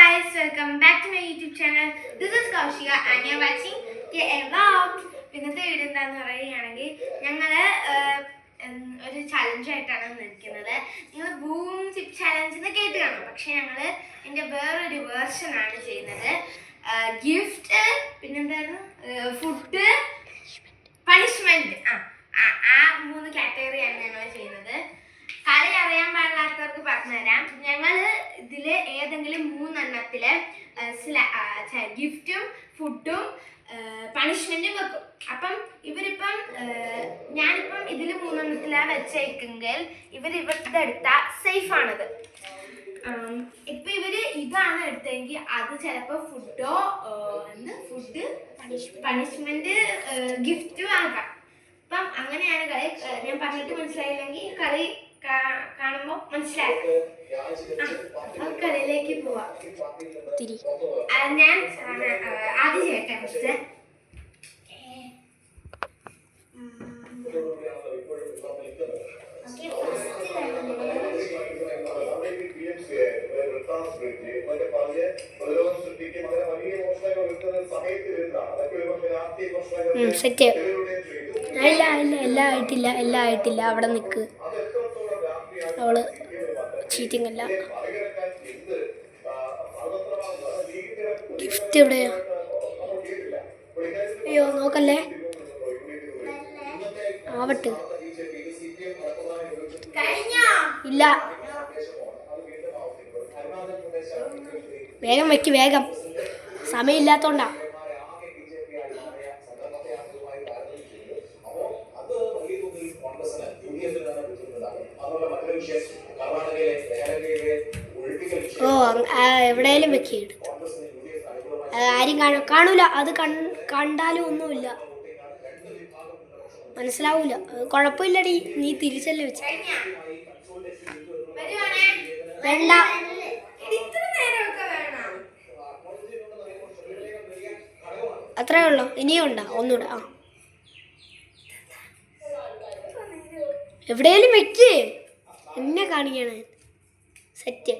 guys, welcome back to my YouTube channel. This is Kaushika and you're watching KA Vlog. ഇന്നത്തെ video എന്താണെന്ന് പറയുകയാണെങ്കിൽ ഞങ്ങൾ ഒരു ചലഞ്ചായിട്ടാണ് വന്നിരിക്കുന്നത്. നിങ്ങൾ ബൂം ചിപ്പ് ചലഞ്ച് എന്ന് കേട്ട് കാണും, പക്ഷെ ഞങ്ങൾ എൻ്റെ വേറൊരു വേർഷനാണ് ചെയ്യുന്നത്. ഗിഫ്റ്റ്, പിന്നെന്തായിരുന്നു, ഫുഡ്, പണിഷ്മെൻറ്റ്, ആ മൂന്ന് കാറ്റഗറിയാണ് ഞങ്ങൾ ചെയ്യുന്നത്. കളി അറിയാൻ പാടില്ലാത്തവർക്ക് പറഞ്ഞുതരാം. ഞങ്ങൾ ഇതിൽ ഏതെങ്കിലും മൂന്നെണ്ണത്തില് ഗിഫ്റ്റും ഫുഡും പണിഷ്മെന്റും വെക്കും. അപ്പം ഇവരിപ്പം ഞാനിപ്പം ഇതിൽ മൂന്നെണ്ണത്തിലാണ് വെച്ചേക്കെങ്കിൽ ഇവരുടെ എടുത്താൽ സേഫ് ആണത്. ഇപ്പം ഇവര് ഇതാണ് എടുത്തെങ്കിൽ അത് ചിലപ്പോൾ ഫുഡ് പണിഷ്മെന്റ് ഗിഫ്റ്റും ആകാം. അപ്പം അങ്ങനെയാണ് കളി. ഞാൻ പറഞ്ഞിട്ട് മനസ്സിലായില്ലെങ്കിൽ കളി കാണുമ്പോൾ മനസ്സിലാക്കാം. കളിയിലേക്ക് പോവാം. ഞാൻ ആദ്യം ചെയ്യട്ടെ. First set. എല്ലാം ആയിട്ടില്ല. അവിടെ നിൽക്ക്. അവള് ചീറ്റിംഗ് അല്ല. ഗിഫ്റ്റ് എവിടെയാ? അയ്യോ നോക്കല്ലേ, ആവട്ടെ. ഇല്ല, വേഗം വെക്ക്, വേഗം. സമയമില്ലാത്തോണ്ടാ. ഓ, എവിടെയാലും വെക്കിയിട്ട് ആരും കാണൂല. അത് കണ്ടാലും ഒന്നുമില്ല, മനസ്സിലാവൂല. കുഴപ്പമില്ലടി, നീ തിരിച്ചല്ലേ വെച്ച. വേണ്ട, അത്രേ ഉള്ളൂ. ഇനിയും ഉണ്ടോ? ഒന്നുകൂടെ. എവിടെയാലും വെക്ക്, എന്നെ കാണിക്കാണ്. സെറ്റ്.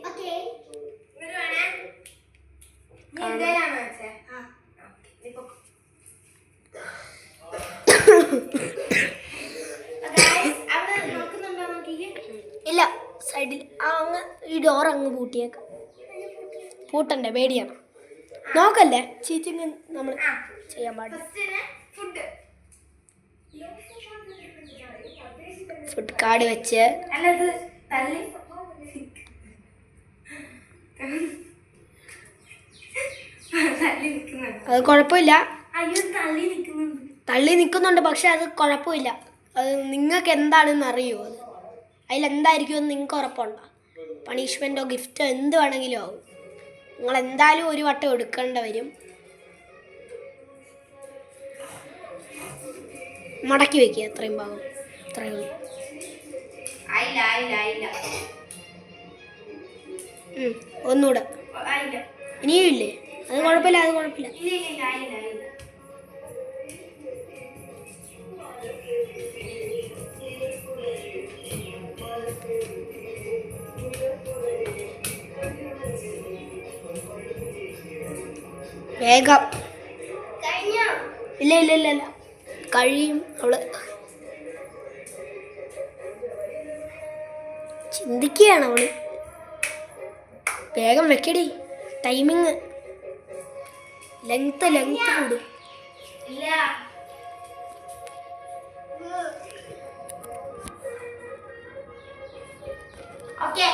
ഇല്ല, സൈഡിൽ അങ്ങ് ഈ ഡോർ അങ്ങ് പൂട്ടിയേക്കാം. പൂട്ടണ്ടേ, പേടിയാണ്. നോക്കല്ലേ, ചീറ്റിങ് നമ്മൾ ചെയ്യാൻ പാടില്ല. ഫുഡ് കാർഡ് വെച്ച് അത് കുഴപ്പമില്ല. തള്ളി നിൽക്കുന്നുണ്ട്, പക്ഷെ അത് കുഴപ്പമില്ല. അത് നിങ്ങൾക്ക് എന്താണെന്ന് അറിയുമോ? അത് അതിലെന്തായിരിക്കും എന്ന് നിങ്ങൾക്ക് ഉറപ്പുണ്ടോ? പണിഷ്മെൻറ്റോ ഗിഫ്റ്റോ എന്ത് വേണമെങ്കിലും ആവും. നിങ്ങൾ എന്തായാലും ഒരു വട്ടം എടുക്കേണ്ടി വരും. മടക്കി വയ്ക്കുക, എത്രയും ഭാഗം. അത്രയേ ഉള്ളൂ. ഒന്നുകൂടെ. ഇനിയും ഇല്ലേ? അത് കുഴപ്പമില്ല, അത് കുഴപ്പമില്ല. വേഗം. ഇല്ല, കഴിയും. അവള് ചിന്തിക്കുകയാണ്. അവള് വേഗം വെക്കടി. ടൈമിങ് ലെങ്ത് കൂടും. ഓക്കെ,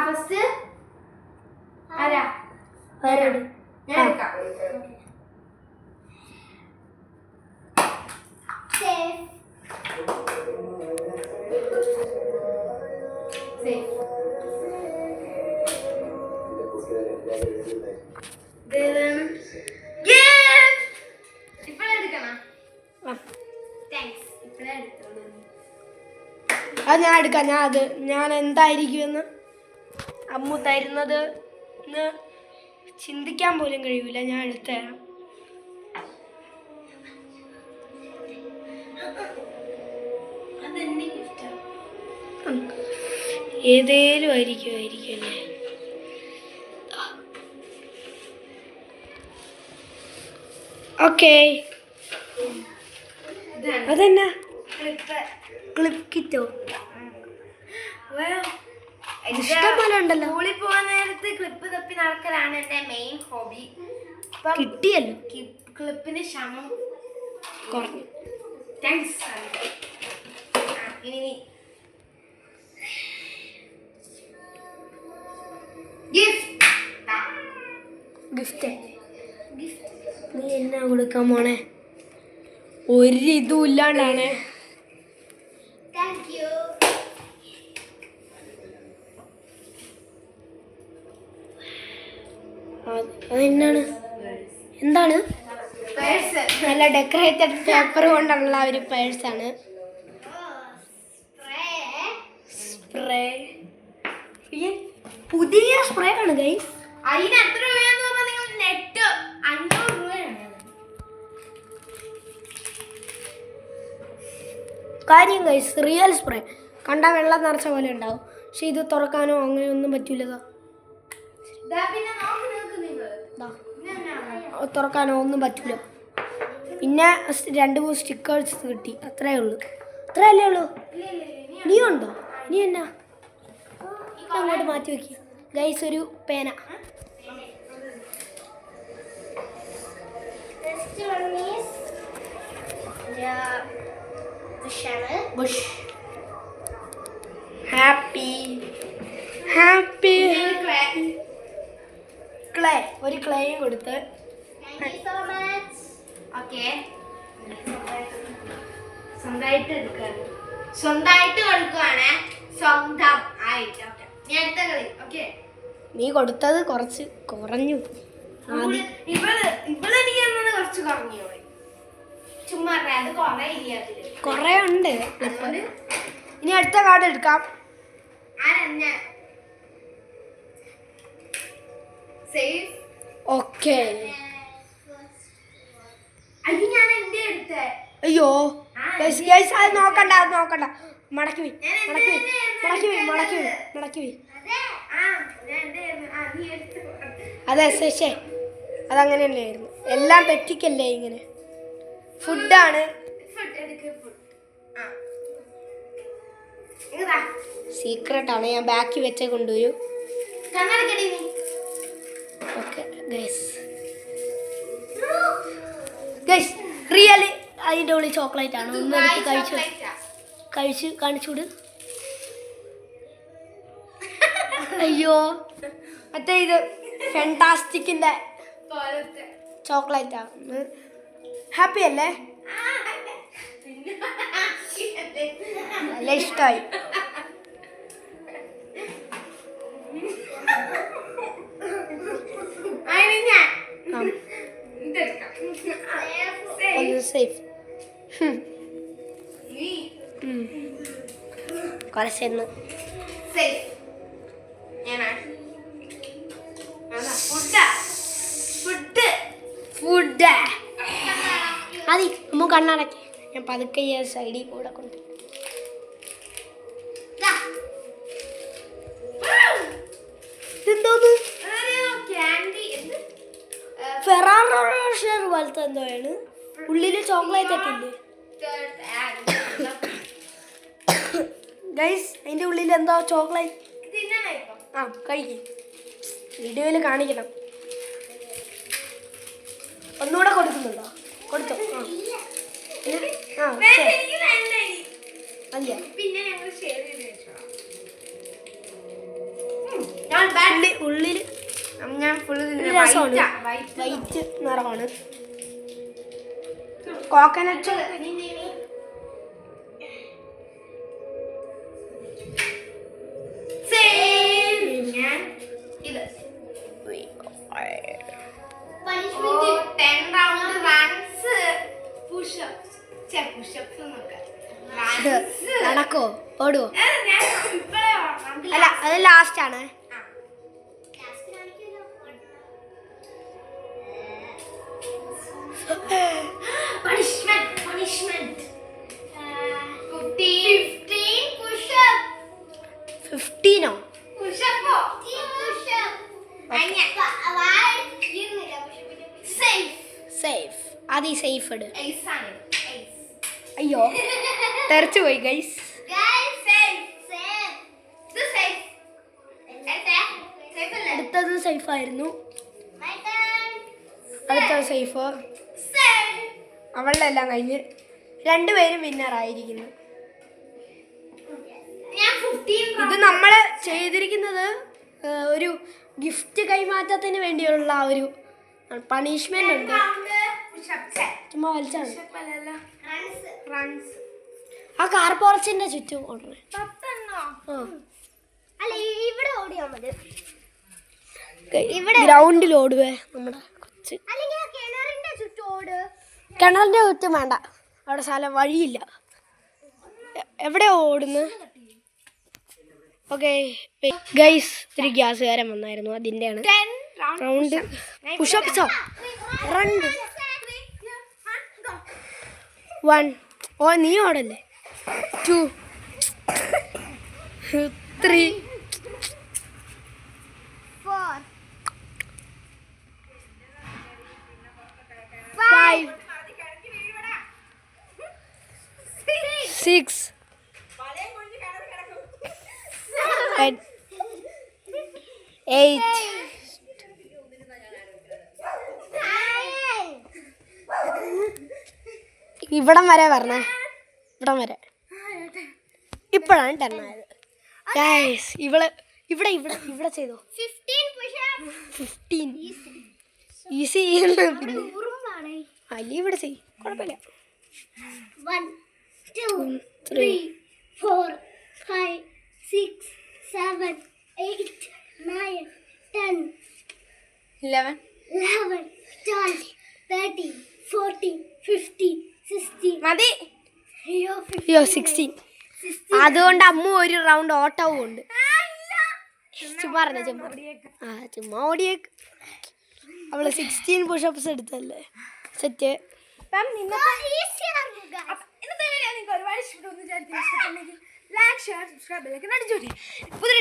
ഫസ്റ്റ് ആരാ? ഞാൻ എടുക്കാം. അത് ഞാൻ എടുക്കാം. ഞാൻ എന്തായിരിക്കുമെന്ന് അമ്മു തരുന്നത് എന്ന് ചിന്തിക്കാൻ പോലും കഴിയൂല. ഞാൻ എടുത്തുതരാം. ഏതേലും ആയിരിക്കും അല്ലേ? ഓക്കെ, അതെന്നാ ക്ലിപ്പ് കിറ്റോ? ഇഷ്ടംപോലെ ഉണ്ടല്ലോ. സ്കൂളിൽ പോകാൻ നേരത്ത് ക്ലിപ്പ് തപ്പി നടക്കലാണ് എന്റെ മെയിൻ ഹോബി. കിട്ടിയല്ലോ. ക്ലിപ്പിന് ക്ഷമം കുറഞ്ഞു. താങ്ക്സ്. ഇനി ഗിഫ്റ്റ് നീ എന്നാ കൊടുക്കാൻ പോണേ? ഒരിതും ഇല്ലാണ്ടാണ്. അതെന്നാണ്? എന്താണ്? നല്ല ഡെക്കറേറ്റഡ് പേപ്പർ കൊണ്ടുള്ള ഒരു പേഴ്സാണ്. സ്പ്രേ, പുതിയ സ്പ്രേ ആണ് ഗൈസ്. അതിന് എത്ര രൂപയെന്ന് പറഞ്ഞാൽ നിങ്ങൾ നെറ്റ് 500 രൂപയാണ്. കാര്യം ഗൈസ്, റിയൽ സ്പ്രേ കണ്ടാൽ വെള്ളം നിറച്ച പോലെ ഉണ്ടാവും. പക്ഷെ ഇത് തുറക്കാനോ അങ്ങനെയൊന്നും പറ്റൂലതാ. തുറക്കാനോ ഒന്നും പറ്റൂല. പിന്നെ 2-3 സ്റ്റിക്കേഴ്സ് കിട്ടി, അത്രേ ഉള്ളൂ. അത്രയല്ലേ ഉള്ളൂ. നീ ഉണ്ടോ? നീ എന്നാ അങ്ങോട്ട് മാറ്റി വെക്കുക ഗൈസ്. ഒരു പേന. ഹാപ്പി ക്ലേ, ഒരു ക്ലേയും കൊടുത്ത്. സ്വന്തമായിട്ട് കൊടുക്കുവാണ്. സ്വന്തം ആയിട്ട്. അടുത്ത കളി. ഓക്കെ, നീ കൊടുത്തത് കുറച്ച് കുറഞ്ഞു. ഇവളെനിക്ക് എന്നത് കുറച്ച് കുറഞ്ഞു പോയി. ചുമ്മാ അത് കുറെ ഇല്ല അതില്. കുറെ ഉണ്ട്. ഇനി അടുത്ത കാർഡ് എടുക്കാം. ഓക്കെ. അയ്യോ ഗൈസ്, അത് നോക്കണ്ട. മടക്കി പോയി. അതെ ശേ, അതങ്ങനെ തന്നെയായിരുന്നു. എല്ലാം തെറ്റിക്കല്ലേ ഇങ്ങനെ. ഫുഡാണ്. സീക്രട്ടാണ്, ഞാൻ ബാക്കി വെച്ചേ കൊണ്ടുവരും. ഓക്കെ ഗൈസ്, റിയലി അതിൻ്റെ ഉള്ളിൽ ചോക്ലേറ്റ് ആണ്. ഒന്ന് എടുത്ത് കഴിച്ച് കാണിച്ചൂട്. അയ്യോ, മറ്റേ ഇത് ഫെന്റാസ്റ്റിക്കിൻ്റെ ചോക്ലേറ്റ് ആണ്. ഹാപ്പി അല്ലേ? നല്ല ഇഷ്ടമായി. സേഫ് കുറച്ചെന്ന് ഫുഡ് അതി അമ്മ കണ്ണടക്കി. ഞാൻ പതുക്കെ ഈ സൈഡിൽ കൂടെ കൊണ്ട്. ഇതെന്തോന്ന്? ഫെറാറോ റോഷർ പോലത്തെ എന്തോയാണ്. ഉള്ളില് ചോക്ലേറ്റ് ഒക്കെ ഉണ്ട് ഗൈസ്. അതിൻ്റെ ഉള്ളിൽ എന്തോ ചോക്ലേറ്റ്. ആ കഴിക്കും, വീഡിയോയിൽ കാണിക്കണം. ഒന്നുകൂടെ കൊടുക്കുന്നുണ്ടോ? കൊടുത്തോ? അല്ല, ഉള്ളിൽ രസമാണ്. വൈറ്റ് നിറമാണ്. കോക്കനട്ട് നടക്കോ? ഓടുവോ? അല്ല, അത് ലാസ്റ്റ് ആണ്. സേഫ് ഇട്. Ace ആണ് ഇത്. Ace. അയ്യോ തെറിച്ചു പോയി ഗൈസ്. Guys, safe. Safe. ഇത് safe. Safe അല്ലേ? അടുത്തത് സേഫ് ആയിരുന്നു. My turn. അടുത്തത് സേഫ്. Safe. അവളുടെ എല്ലാം കഴിഞ്ഞ് രണ്ടുപേരും വിന്നർ ആയിരിക്കുന്നു. ഞാൻ 15 ഇത് നമ്മൾ ചെയ്തിരിക്കുന്നത് ഒരു ഗിഫ്റ്റ് കൈമാറ്റത്തിന് വേണ്ടിയുള്ള ഒരു പണിഷ്മെന്റ് ഉണ്ട്. ചുമ്മാ വലിച്ചാണ്. ആ കാർ പോർച്ചിന്റെ ചുറ്റും ഓടണേ. അല്ല ഇവിടെ ഓടിയാ മതി. ഗ്രൗണ്ടിൽ ഓടുവേ നമ്മുടെ കൊച്ച്. അല്ലെങ്കിൽ കിണറിന്റെ ചുറ്റും ഓട്. കിണറിന്റെ ചുറ്റും വേണ്ട, അവിടെ സ്ഥലം വഴിയില്ല. എവിടെ ഓടുന്നു? ഓക്കെ ഗൈസ്, ഒരു ഗ്യാസുകാരൻ വന്നായിരുന്നു, അതിൻ്റെയാണ് റൗണ്ട്. പുഷപ്സോ? 1. ഓ നീ ഓടല്ലേ? 2, 3, 4, 5, 6, 8. ഇവിടം വരെ പറഞ്ഞേ, ഇവിടം വരെ. ഇപ്പോഴാണ് 10 ആയത്. ഗൈസ് ഇവിടെ ഇവിടെ ഇവിടെ ഇവിടെ ചെയ്തോ. 15 ഈസി. പിന്നെ അല്ലി ഇവിടെ ചെയ്, കുഴപ്പമില്ല. 1, 2, 3, 4, 5, 6, 7, 8, 9, 10, 11, 11, 12, 13, 14, 15, 16. മതി. അയ്യോ, അയ്യോ 16. അതുകൊണ്ട് അമ്മ ഒരു റൗണ്ട് ഓട്ടവും ഉണ്ട്. ചുമ്മാ ചുമ്മാ ഓടിയേക്ക്. അവള് 16 പുഷപ്സ് എടുത്തല്ലേ. സെറ്റ്. ഒരുപാട് ഇഷ്ടപ്പെട്ടെങ്കിൽ ലൈക്ക്, ഷെയർ, സബ്സ്ക്രൈബ്, പുതിയ